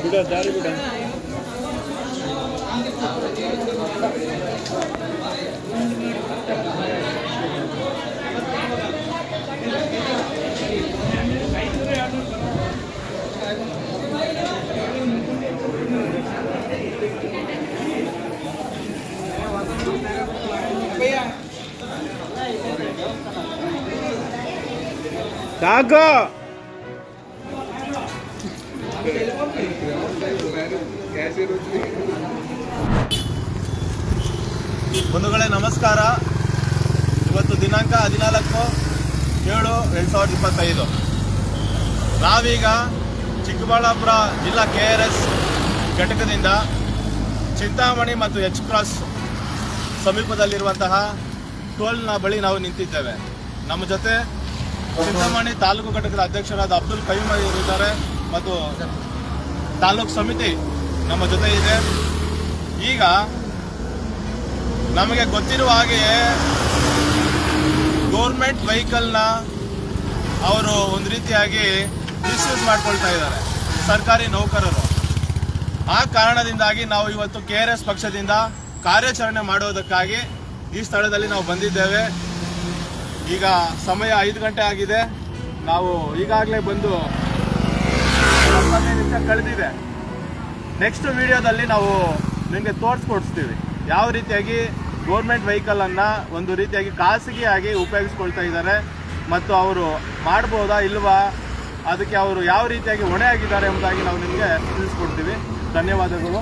ಬಿಡ ದಾರಿ ಬಿಡ. ಸಾಕು. ಬಂಧುಗಳೇ ನಮಸ್ಕಾರ. ಇವತ್ತು ದಿನಾಂಕ 14/7/2025. ನಾವೀಗ ಚಿಕ್ಕಬಳ್ಳಾಪುರ ಜಿಲ್ಲಾ KRS ಘಟಕದಿಂದ ಚಿಂತಾಮಣಿ ಮತ್ತು ಎಚ್ ಕ್ರಾಸ್ ಸಮೀಪದಲ್ಲಿರುವಂತಹ ಟೋಲ್ನ ಬಳಿ ನಾವು ನಿಂತಿದ್ದೇವೆ. ನಮ್ಮ ಜೊತೆ ಚಿಂತಾಮಣಿ ತಾಲೂಕು ಘಟಕದ ಅಧ್ಯಕ್ಷರಾದ ಅಬ್ದುಲ್ ಕಯ್ಯೂಮ್ ಇದ್ದಾರೆ ಮತ್ತು ತಾಲೂಕು ಸಮಿತಿ ನಮ್ಮ ಜೊತೆ ಇದೆ. ಈಗ ನಮಗೆ ಗೊತ್ತಿರುವ ಹಾಗೆಯೇ ಗೌರ್ಮೆಂಟ್ ವೆಹಿಕಲ್ನ ಅವರು ಒಂದು ರೀತಿಯಾಗಿ ಮಿಸ್ಯೂಸ್ ಮಾಡ್ಕೊಳ್ತಾ ಇದ್ದಾರೆ ಸರ್ಕಾರಿ ನೌಕರರು. ಆ ಕಾರಣದಿಂದಾಗಿ ನಾವು ಇವತ್ತು KRS ಪಕ್ಷದಿಂದ ಕಾರ್ಯಾಚರಣೆ ಮಾಡೋದಕ್ಕಾಗಿ ಈ ಸ್ಥಳದಲ್ಲಿ ನಾವು ಬಂದಿದ್ದೇವೆ. ಈಗ ಸಮಯ 5 ಗಂಟೆ ಆಗಿದೆ. ನಾವು ಈಗಾಗಲೇ ಬಂದು 15 ನಿಮಿಷ ಕಳೆದಿದೆ. ನೆಕ್ಸ್ಟ್ ವಿಡಿಯೋದಲ್ಲಿ ನಾವು ನಿಮಗೆ ತೋರಿಸ್ಕೊಡ್ತೀವಿ ಯಾವ ರೀತಿಯಾಗಿ ಗೌರ್ಮೆಂಟ್ ವೆಹಿಕಲನ್ನು ಒಂದು ರೀತಿಯಾಗಿ ಖಾಸಗಿಯಾಗಿ ಉಪಯೋಗಿಸ್ಕೊಳ್ತಾ ಇದ್ದಾರೆ ಮತ್ತು ಅವರು ಮಾಡ್ಬೋದಾ ಇಲ್ವಾ, ಅದಕ್ಕೆ ಅವರು ಯಾವ ರೀತಿಯಾಗಿ ಹೊಣೆ ಆಗಿದ್ದಾರೆ ಎಂಬುದಾಗಿ ನಾವು ನಿಮಗೆ ತಿಳಿಸ್ಕೊಡ್ತೀವಿ. ಧನ್ಯವಾದಗಳು.